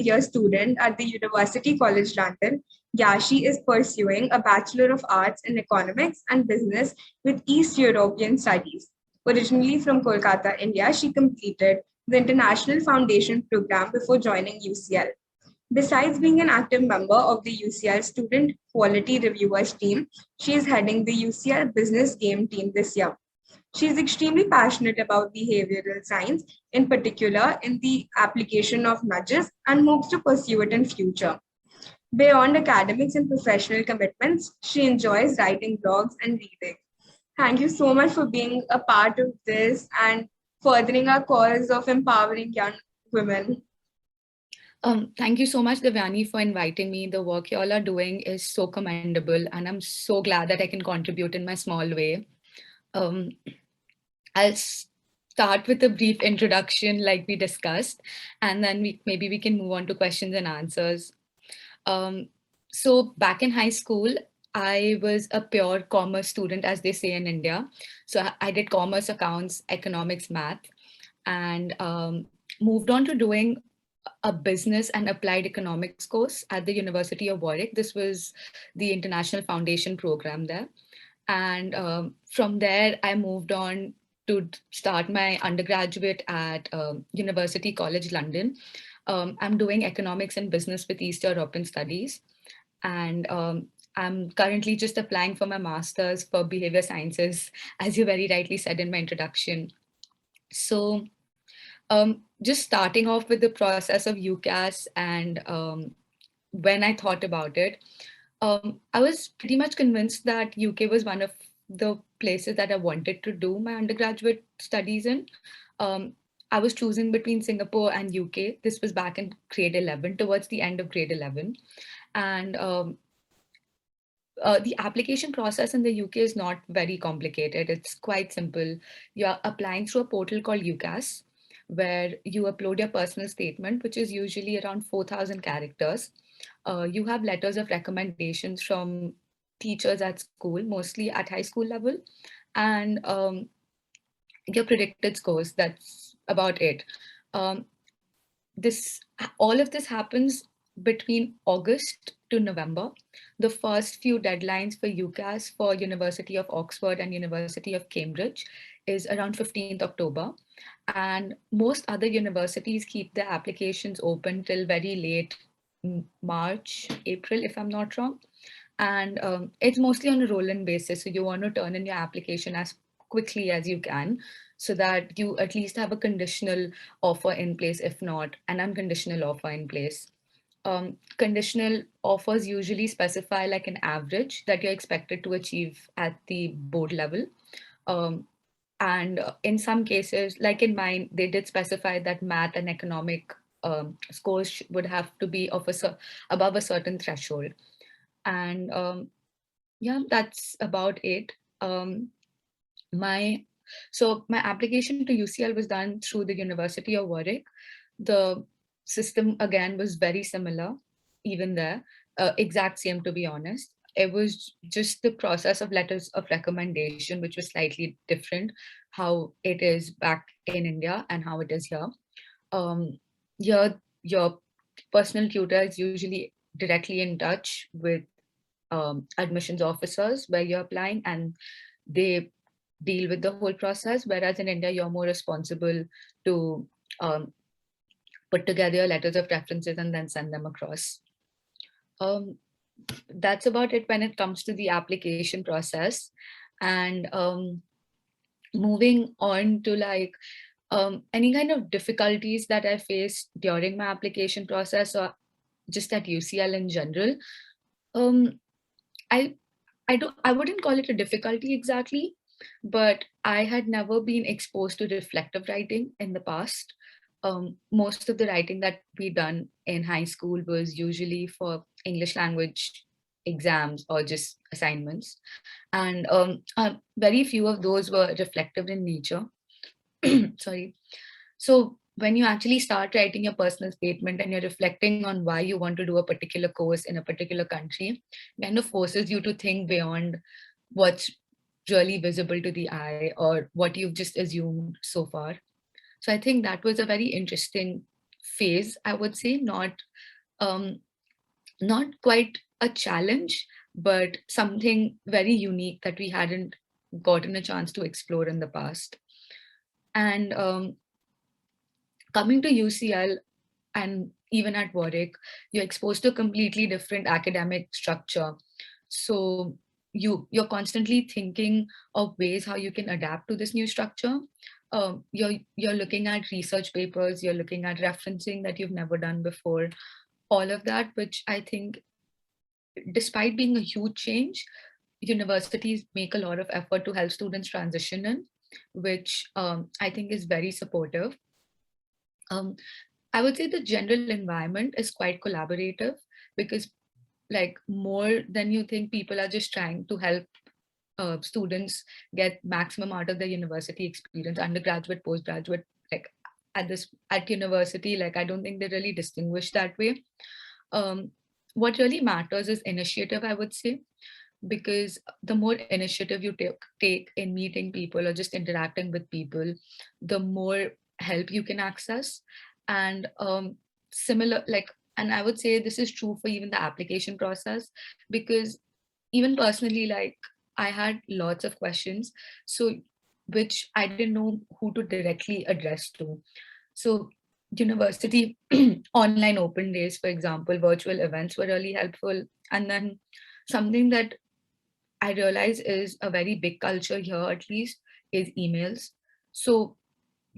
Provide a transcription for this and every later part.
year student at the University College London. Yashi is pursuing a Bachelor of Arts in Economics and Business with East European Studies. Originally from Kolkata, India, she completed the International Foundation program before joining UCL. Besides being an active member of the UCL Student Quality Reviewers team, she is heading the UCL Business Game team this year. She is extremely passionate about behavioral science, in particular in the application of nudges, and hopes to pursue it in future. Beyond academics and professional commitments, she enjoys writing blogs and reading. Thank you so much for being a part of this and furthering our cause of empowering young women. Thank you so much, Devyani, for inviting me. The work you all are doing is so commendable, and I'm so glad that I can contribute in my small way. Um, I'll start with a brief introduction, like we discussed, and then maybe we can move on to questions and answers. Um, so back in high school, I was a pure commerce student, as they say in India. So I did commerce, accounts, economics, math, and moved on to doing a business and applied economics course at the University of Warwick. This was the International Foundation program there. And from there, I moved on to start my undergraduate at University College London. I'm doing economics and business with East European Studies. And I'm currently just applying for my master's for behavior sciences, as you very rightly said in my introduction. So just starting off with the process of UCAS and when I thought about it, I was pretty much convinced that UK was one of the places that I wanted to do my undergraduate studies in. Um, I was choosing between Singapore and UK. This was back in grade 11, towards the end of grade 11. And the application process in the UK is not very complicated. It's quite simple. You're applying through a portal called UCAS, where you upload your personal statement, which is usually around 4,000 characters. You have letters of recommendations from teachers at school, mostly at high school level, and your predicted scores. That's about it. Um, this all of this happens between August to November. The first few deadlines for UCAS for University of Oxford and University of Cambridge is around 15th October. And most other universities keep their applications open till very late March, April, if I'm not wrong. And it's mostly on a roll-in basis. So you want to turn in your application as quickly as you can so that you at least have a conditional offer in place, if not an unconditional offer in place. Conditional offers usually specify like an average that you're expected to achieve at the board level. Um, and in some cases, like in mine, they did specify that math and economic scores would have to be of above a certain threshold. And yeah, that's about it. Um, my my application to UCL was done through the University of Warwick. The system again was very similar, even there, exact same to be honest. It was just the process of letters of recommendation, which was slightly different, how it is back in India and how it is here. Your personal tutor is usually directly in touch with admissions officers where you're applying, and they deal with the whole process. Whereas in India, you're more responsible to um, put together your letters of references and then send them across. Um, that's about it when it comes to the application process. And moving on to like any kind of difficulties that I faced during my application process or just at UCL in general. Um, I I wouldn't call it a difficulty exactly, but I had never been exposed to reflective writing in the past. Most of the writing that we done in high school was usually for English language exams or just assignments, and very few of those were reflective in nature. Sorry. So when you actually start writing your personal statement and you're reflecting on why you want to do a particular course in a particular country, kind of forces you to think beyond what's really visible to the eye or what you've just assumed so far. So I think that was a very interesting phase, I would say, not quite a challenge, but something very unique that we hadn't gotten a chance to explore in the past. And coming to UCL and even at Warwick, you're exposed to a completely different academic structure. So you're constantly thinking of ways how you can adapt to this new structure. You're looking at research papers, you're looking at referencing that you've never done before, all of that, which I think, despite being a huge change, universities make a lot of effort to help students transition in, which I think is very supportive. Um, I would say the general environment is quite collaborative because, like, more than you think, people are just trying to help students get maximum out of their university experience, undergraduate, postgraduate. Like at university, like I don't think they really distinguish that way. What really matters is initiative, I would say, because the more initiative you take in meeting people or just interacting with people, the more help you can access. And similar, like, and I would say this is true for even the application process, because even personally, like, I had lots of questions, so which I didn't know who to directly address to. So university online open days, for example, virtual events were really helpful. And then something that I realize is a very big culture here, at least, is emails. So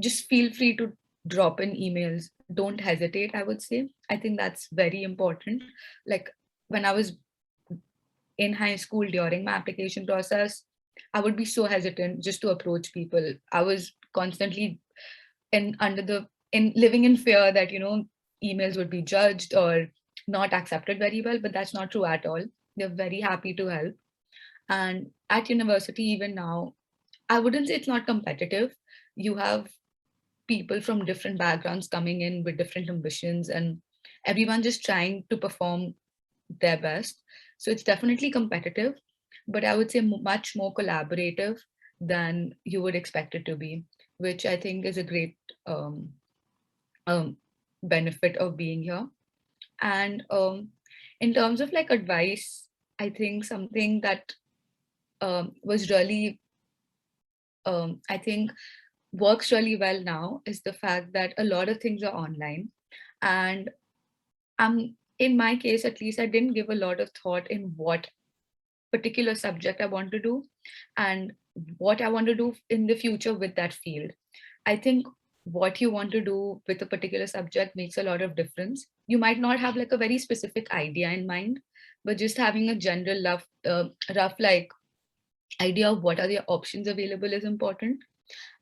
just feel free to drop in emails. Don't hesitate, I would say. I think that's very important. Like when I was in high school during my application process, I would be so hesitant just to approach people. I was constantly in living in fear that, emails would be judged or not accepted very well, but that's not true at all. They're very happy to help. And at university, even now, I wouldn't say it's not competitive. You have people from different backgrounds coming in with different ambitions, and everyone just trying to perform their best. So it's definitely competitive, but I would say much more collaborative than you would expect it to be, which I think is a great um, benefit of being here. And in terms of like advice, I think something that was really, I think, works really well now is the fact that a lot of things are online. And in my case, at least, I didn't give a lot of thought in what particular subject I want to do and what I want to do in the future with that field. I think what you want to do with a particular subject makes a lot of difference. You might not have like a very specific idea in mind, but just having a general rough like idea of what are the options available is important.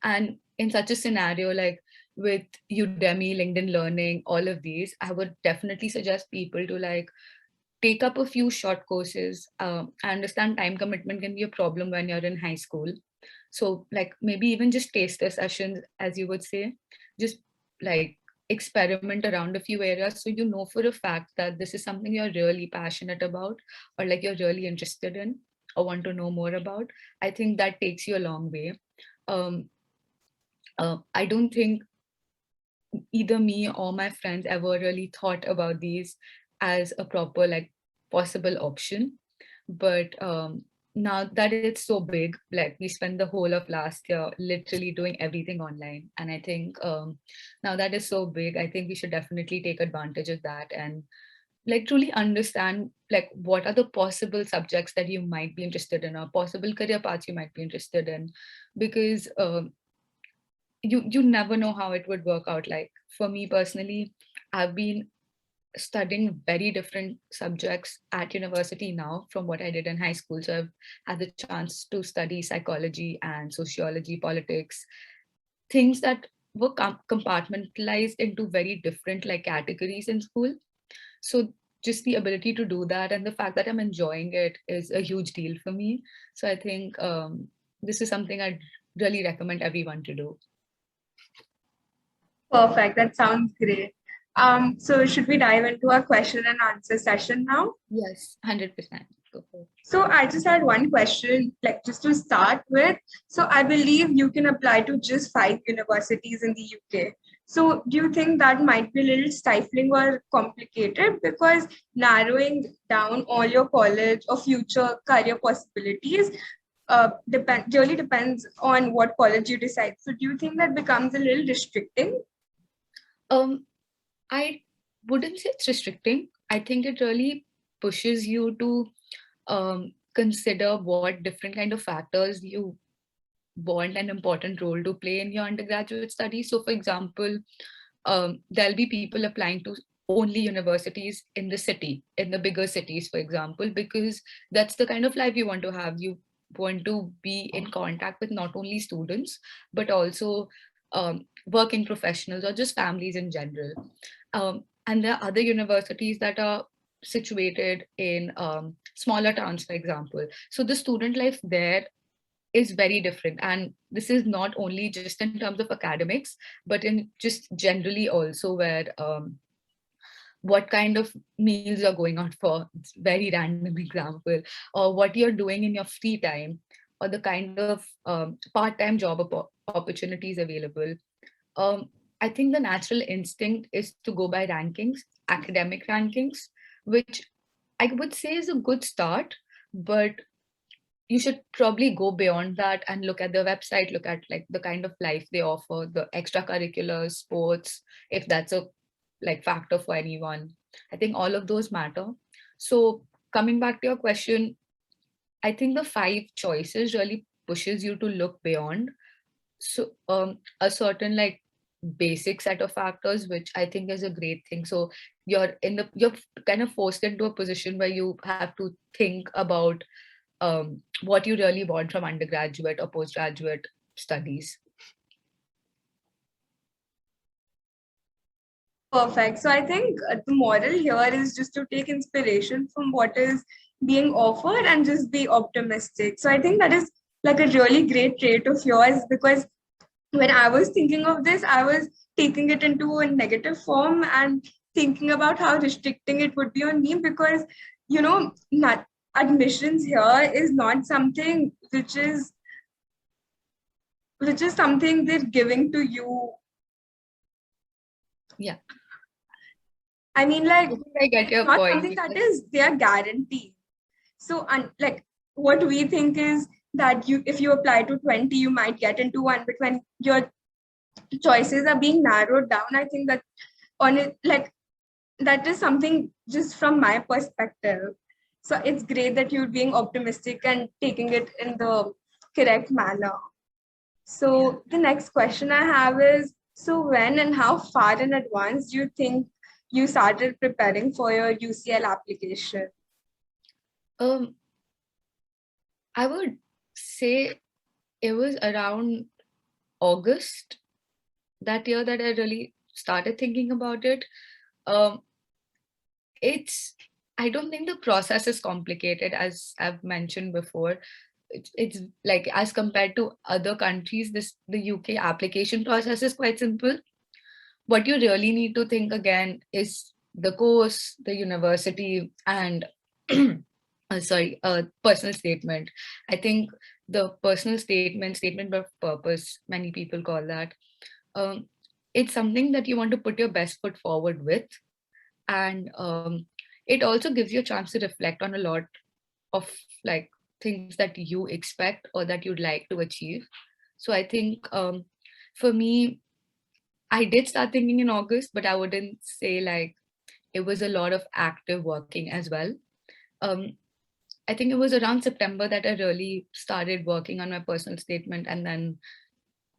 And in such a scenario, like with Udemy, LinkedIn Learning, all of these, I would definitely suggest people to like take up a few short courses. I understand time commitment can be a problem when you're in high school. So like maybe even just taster sessions, as you would say, just like experiment around a few areas so you know for a fact that this is something you're really passionate about or like you're really interested in or want to know more about. I think that takes you a long way. Um, I don't think either me or my friends ever really thought about these as a proper like possible option, but now that it's so big, like we spent the whole of last year literally doing everything online, and I think now that is so big, I think we should definitely take advantage of that and like truly understand like what are the possible subjects that you might be interested in or possible career paths you might be interested in, because you never know how it would work out. Like for me personally, I've been studying very different subjects at university now from what I did in high school. So I've had the chance to study psychology and sociology, politics, things that were compartmentalized into very different like categories in school. So just the ability to do that and the fact that I'm enjoying it is a huge deal for me. So I think this is something I'd really recommend everyone to do. Perfect. That sounds great. So should we dive into our question and answer session now? Yes, 100%. Go for it. So I just had one question, like just to start with. So I believe you can apply to just 5 universities in the UK. So do you think that might be a little stifling or complicated, because narrowing down all your college or future career possibilities really depends on what college you decide. So do you think that becomes a little restricting? Um, I wouldn't say it's restricting. I think it really pushes you to consider what different kind of factors you want an important role to play in your undergraduate studies. So, for example, there'll be people applying to only universities in the city, in the bigger cities, for example, because that's the kind of life you want to have. You want to be in contact with not only students, but also working professionals or just families in general. And there are other universities that are situated in smaller towns, for example. So the student life there is very different. And this is not only just in terms of academics, but in just generally also, where what kind of meals you're going out for, it's very random example, or what you're doing in your free time, or the kind of part-time job opportunities available. um, I think the natural instinct is to go by rankings, academic rankings, which I would say is a good start, but you should probably go beyond that and look at the website, look at like the kind of life they offer, the extracurriculars, sports, if that's a like factor for anyone. I think all of those matter. So coming back to your question, I think the five choices really pushes you to look beyond. So a certain like basic set of factors, which I think is a great thing. So you're kind of forced into a position where you have to think about what you really want from undergraduate or postgraduate studies. Perfect. So I think the moral here is just to take inspiration from what is being offered and just be optimistic. So I think that is like a really great trait of yours, because when I was thinking of this, I was taking it into a negative form and thinking about how restricting it would be on me, because, not admissions here is not something which is something they're giving to you. Yeah, I mean, I like, think I get it's your not point something that because is their guarantee. So, like, what we think is that if you apply to 20, you might get into one, but when your choices are being narrowed down, I think that on it, like, that is something just from my perspective. So it's great that you're being optimistic and taking it in the correct manner. yeah. So the next question I have is, so when and how far in advance do you think you started preparing for your UCL application? Um, I would say it was around August that year that I really started thinking about it. Um, it's I don't think the process is complicated, as I've mentioned before. It's like as compared to other countries, the UK application process is quite simple. What you really need to think again is the course, the university, and personal statement. I think the personal statement, statement of purpose, many people call that. Um, it's something that you want to put your best foot forward with, and it also gives you a chance to reflect on a lot of like things that you expect or that you'd like to achieve. So I think for me, I did start thinking in August, but I wouldn't say like it was a lot of active working as well. Um, I think it was around September that I really started working on my personal statement and then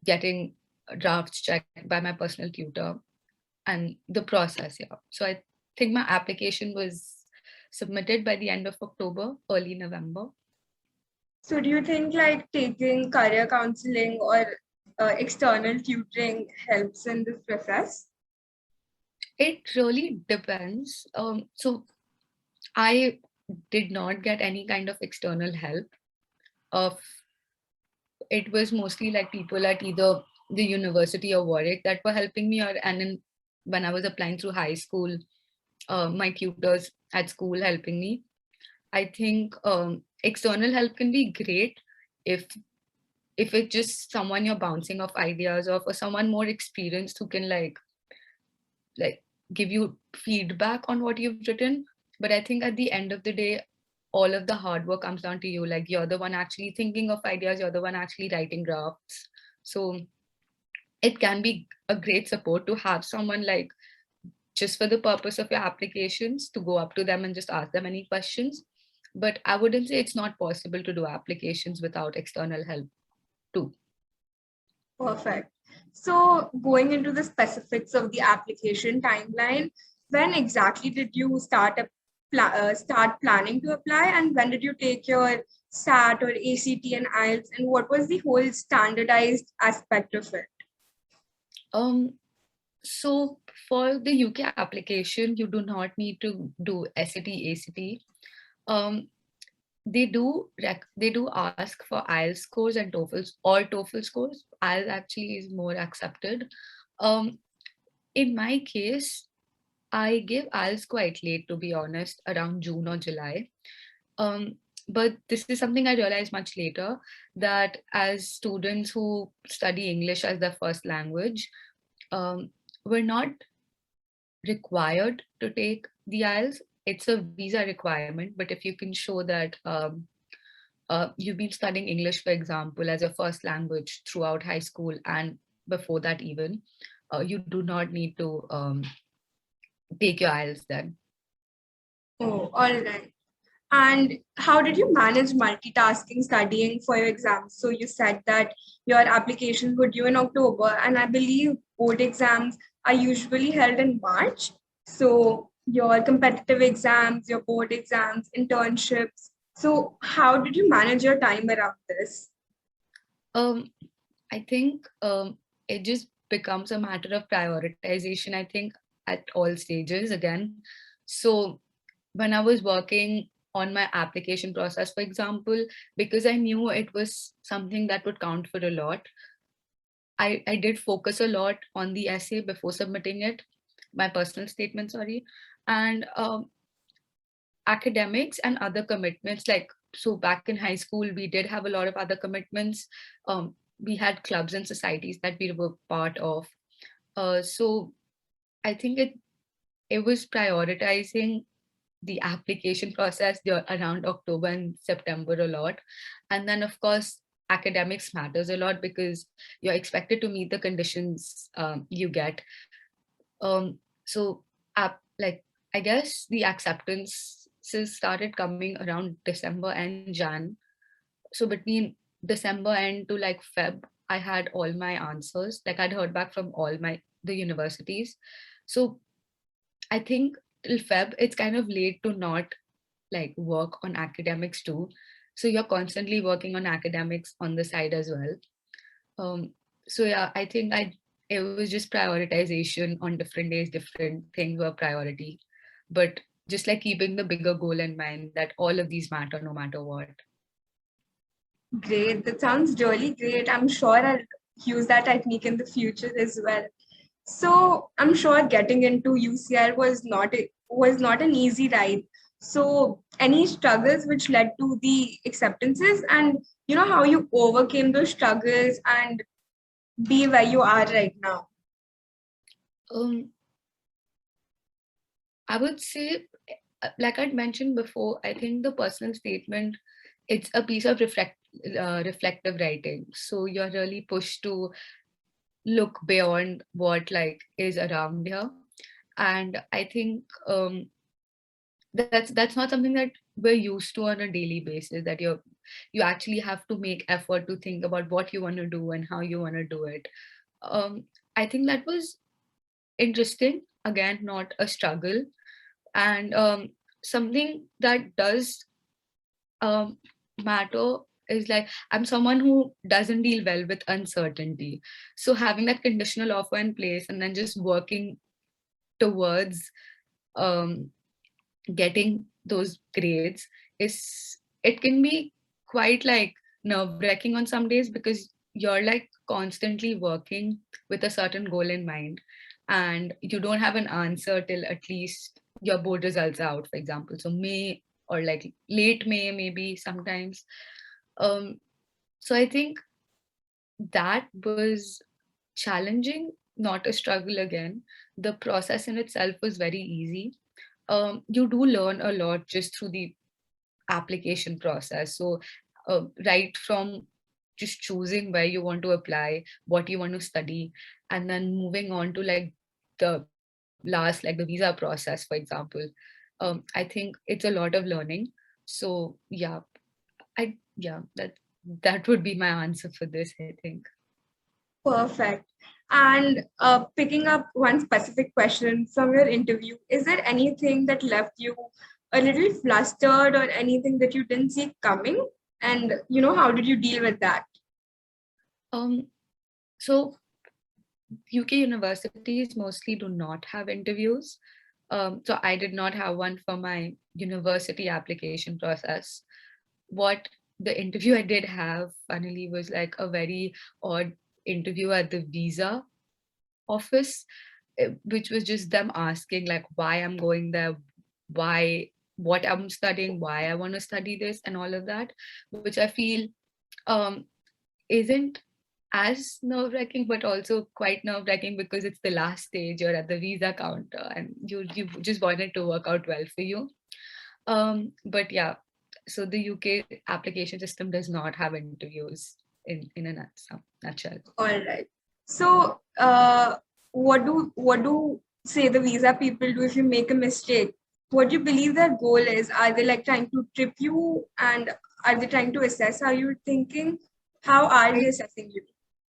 getting drafts checked by my personal tutor and the process. Yeah. So I think my application was submitted by the end of October, early November. So do you think like taking career counseling or external tutoring helps in this process? It really depends. So I did not get any kind of external help. Of it was mostly like people at either the university or Warwick that were helping me, or and then when I was applying through high school, my tutors at school helping me. I think external help can be great if if it's just someone you're bouncing off ideas of, or someone more experienced who can like like give you feedback on what you've written. But I think at the end of the day, all of the hard work comes down to you. Like you're the one actually thinking of ideas, you're the one actually writing drafts. So it can be a great support to have someone like just for the purpose of your applications to go up to them and just ask them any questions. But I wouldn't say it's not possible to do applications without external help too. Perfect. So, going into the specifics of the application timeline, when exactly did you start planning to apply, and when did you take your SAT or ACT and IELTS, and what was the whole standardized aspect of it? Um, so for the UK application, you do not need to do SAT, ACT. Um, they do ask for IELTS scores and TOEFL scores. IELTS actually is more accepted. Um, in my case, I gave IELTS quite late, to be honest, around June or July. Um, but this is something I realized much later, that as students who study English as their first language, um, we're not required to take the IELTS. It's a visa requirement, but if you can show that you've been studying English, for example, as your first language throughout high school and before that even, you do not need to take your IELTS then. Oh, all right. And how did you manage multitasking studying for your exams? So you said that your applications were due in October, and I believe board exams are usually held in March. So your competitive exams, your board exams, internships. So how did you manage your time around this? Um, I think it just becomes a matter of prioritization, I think, at all stages again. So when I was working on my application process, for example, because I knew it was something that would count for a lot, I did focus a lot on the essay before submitting it, my personal statement, sorry. And academics and other commitments, like, so back in high school, we did have a lot of other commitments. We had clubs and societies that we were part of. So I think it was prioritizing the application process around October and September a lot. And then, of course, academics matters a lot because you're expected to meet the conditions you get. So, like, I guess the acceptances started coming around December and Jan. So between December end to like Feb, I had all my answers. Like I'd heard back from all the universities. So I think till Feb, it's kind of late to not like work on academics too. So you're constantly working on academics on the side as well. So yeah, I think it was just prioritization on different days, different things were priority. But just like keeping the bigger goal in mind that all of these matter no matter what. Great. That sounds really great. I'm sure I'll use that technique in the future as well. So I'm sure getting into UCL was not an easy ride. So any struggles which led to the acceptances, and you know how you overcame those struggles and be where you are right now. Um, I would say, like I'd mentioned before, I think the personal statement, it's a piece of reflective writing. So you're really pushed to look beyond what like is around here. And I think that's not something that we're used to on a daily basis, that you actually have to make effort to think about what you want to do and how you want to do it. I think that was interesting, again, not a struggle. And something that does um, matter is like, I'm someone who doesn't deal well with uncertainty. So having that conditional offer in place and then just working towards um, getting those grades is, it can be quite like nerve-wracking on some days because you're like constantly working with a certain goal in mind and you don't have an answer till at least your board results are out, for example, so May or like late May maybe sometimes. um so I think that was challenging not a struggle again. The process in itself was very easy. You do learn a lot just through the application process. So, right from just choosing where you want to apply, what you want to study, and then moving on to like the last, like the visa process, for example. I think it's a lot of learning. So yeah, that would be my answer for this, I think. Perfect. And picking up one specific question from your interview, is there anything that left you a little flustered or anything that you didn't see coming? And how did you deal with that? Um, so UK universities mostly do not have interviews. So I did not have one for my university application process. What the interview I did have, funnily, was like a very odd interview at the visa office, which was just them asking like why I'm going there, why, what I'm studying, why I want to study this, and all of that, which I feel um, isn't as nerve-wracking, but also quite nerve-wracking because it's the last stage. You're at the visa counter, and you just want it to work out well for you. But yeah, so the UK application system does not have interviews in a nutshell. All right. So, what do say the visa people do if you make a mistake? What do you believe their goal is? Are they like trying to trip you, and are they trying to assess how you're thinking? How are they I assessing you?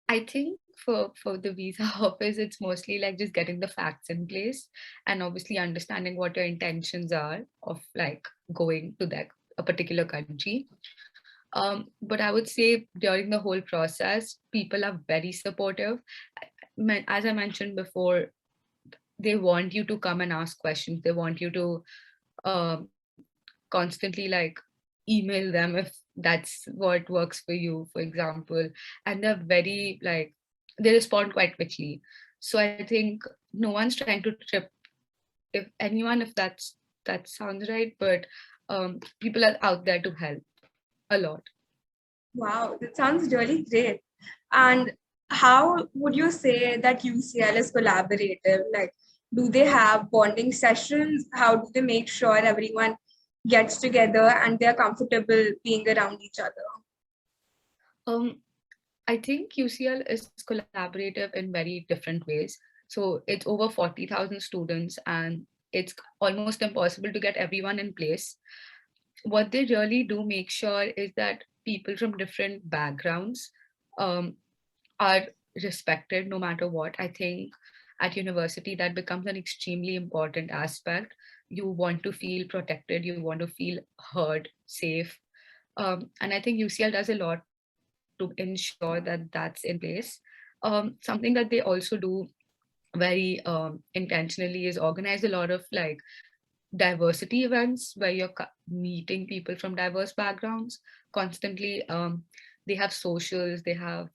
I think for the visa office, it's mostly like just getting the facts in place and obviously understanding what your intentions are of like going to that a particular country. But I would say during the whole process, people are very supportive. As I mentioned before, they want you to come and ask questions. They want you to um, constantly like email them if that's what works for you, for example. And they're very like, they respond quite quickly. So I think no one's trying to trip if anyone, if that sounds right, but people are out there to help a lot. Wow, that sounds really great. And how would you say that UCL is collaborative? Like, do they have bonding sessions? How do they make sure everyone gets together and they're comfortable being around each other? um I think UCL is collaborative in very different ways. So it's over 40,000 students, and it's almost impossible to get everyone in place. What they really do make sure is that people from different backgrounds um, are respected no matter what. I think at university that becomes an extremely important aspect. You want to feel protected, you want to feel heard, safe. And I think UCL does a lot to ensure that that's in place. Something that they also do very intentionally is organize a lot of like diversity events where you're meeting people from diverse backgrounds constantly. They have socials, they have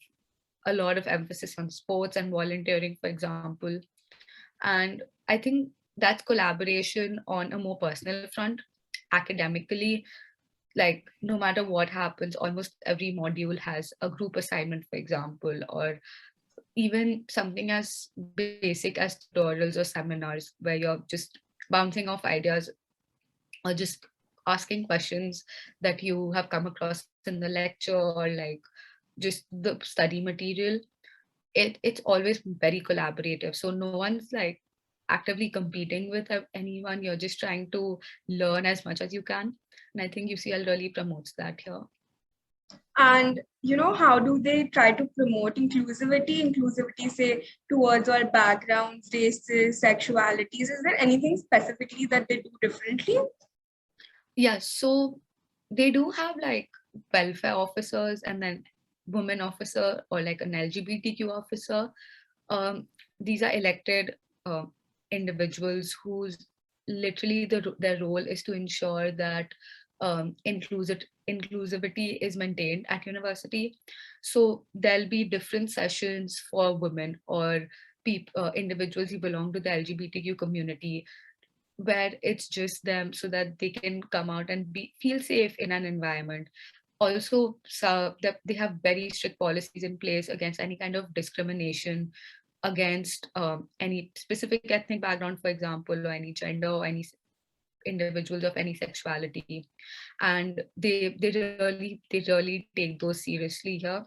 a lot of emphasis on sports and volunteering, for example. And I think that's collaboration on a more personal front. Academically, like no matter what happens, almost every module has a group assignment, for example, or even something as basic as tutorials or seminars where you're just bouncing off ideas or just asking questions that you have come across in the lecture, or like just the study material. It's always very collaborative, so no one's like actively competing with anyone. You're just trying to learn as much as you can, and I think UCL really promotes that here. And how do they try to promote inclusivity? Inclusivity, say, towards all backgrounds, races, sexualities. Is there anything specifically that they do differently? Yeah, so they do have like welfare officers and then women officer or like an LGBTQ officer. Um, these are elected uh, individuals whose literally their role is to ensure that inclusivity is maintained at university. So there'll be different sessions for women or individuals who belong to the LGBTQ community where it's just them so that they can come out and feel safe in an environment. Also, so that they have very strict policies in place against any kind of discrimination against any specific ethnic background, for example, or any gender or any individuals of any sexuality, and they really take those seriously here.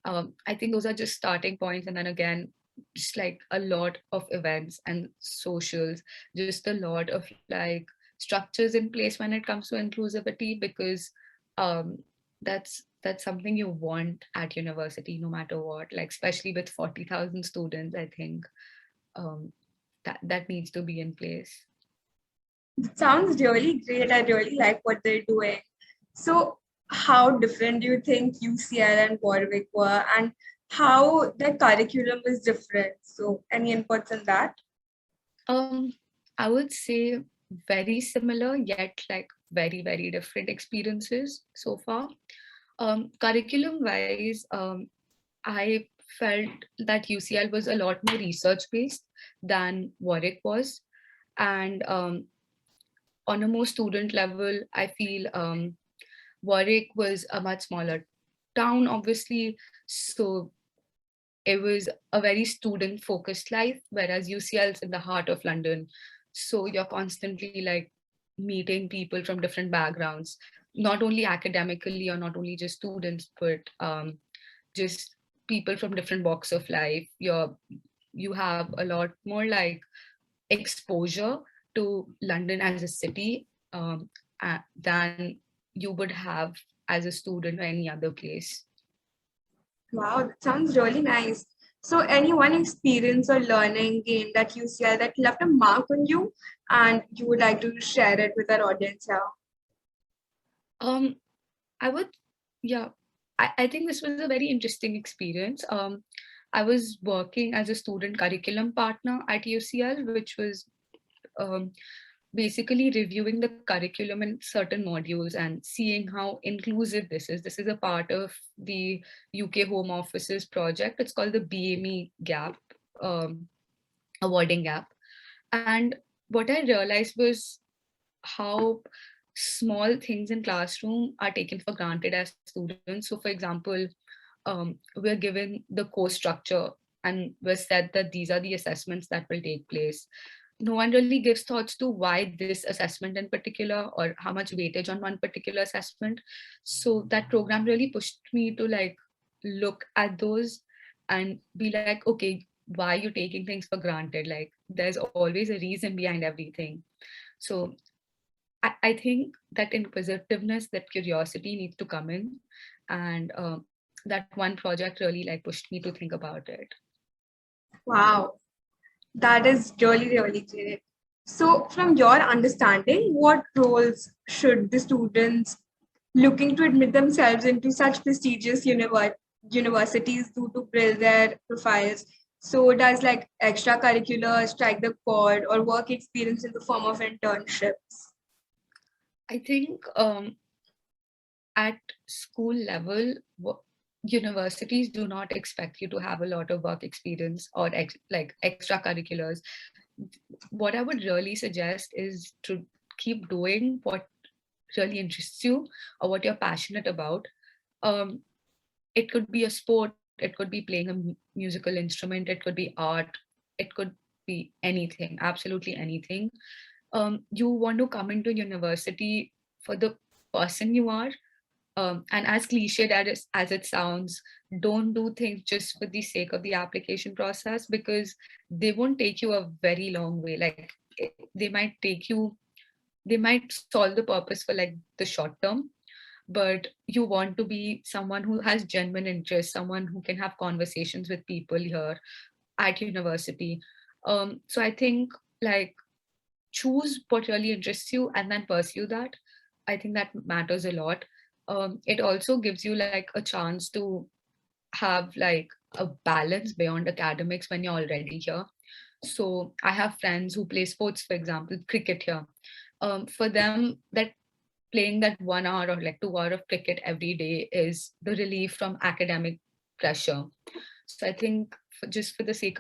I think those are just starting points, and then again, just like a lot of events and socials, just a lot of like structures in place when it comes to inclusivity, because um, that's something you want at university no matter what. Like especially with 40,000 students, I think um, that needs to be in place. It sounds really great. I really like what they're doing. So, how different do you think UCL and Warwick were, and how the curriculum is different? So, any inputs on that? Um, I would say very similar, yet like very, very different experiences so far. Curriculum wise, I felt that UCL was a lot more research based than Warwick was. And on a more student level, I feel Warwick was a much smaller town, obviously. So it was a very student focused life, whereas UCL is in the heart of London. So you're constantly like meeting people from different backgrounds, not only academically or not only just students, but just people from different walks of life. You have a lot more like exposure to London as a city than you would have as a student or any other place. Wow, that sounds really nice. So, any one experience or learning gain that UCL that left a mark on you, and you would like to share it with our audience here? Um, I would, yeah, I think this was a very interesting experience. I was working as a student curriculum partner at UCL, which was um, basically reviewing the curriculum in certain modules and seeing how inclusive this is. This is a part of the UK Home Office's project. It's called the BME Gap, um, awarding gap. And what I realized was how small things in classroom are taken for granted as students. So, for example, we're given the course structure and we're said that these are the assessments that will take place. No one really gives thoughts to why this assessment in particular or how much weightage on one particular assessment. So that program really pushed me to like look at those and be like, okay, why are you taking things for granted? Like there's always a reason behind everything. So I think that inquisitiveness, that curiosity needs to come in, and that one project really like pushed me to think about it. Wow, that is really, really great. So, from your understanding, what roles should the students looking to admit themselves into such prestigious universities do to build their profiles? So, does like extracurricular strike the chord or work experience in the form of internships? I think at school level, universities do not expect you to have a lot of work experience or like extracurriculars. What I would really suggest is to keep doing what really interests you or what you're passionate about. Um, it could be a sport, it could be playing a musical instrument, it could be art, it could be anything, absolutely anything. You want to come into university for the person you are, and as cliched as it sounds, don't do things just for the sake of the application process, because they won't take you a very long way. Like they might solve the purpose for like the short term, but you want to be someone who has genuine interest, someone who can have conversations with people here at university. So I think like choose what really interests you and then pursue that. I think that matters a lot. It also gives you like a chance to have like a balance beyond academics when you're already here. So I have friends who play sports, for example, cricket here. For them, that playing that 1 hour or like 2 hour of cricket every day is the relief from academic pressure. So I think just for the sake of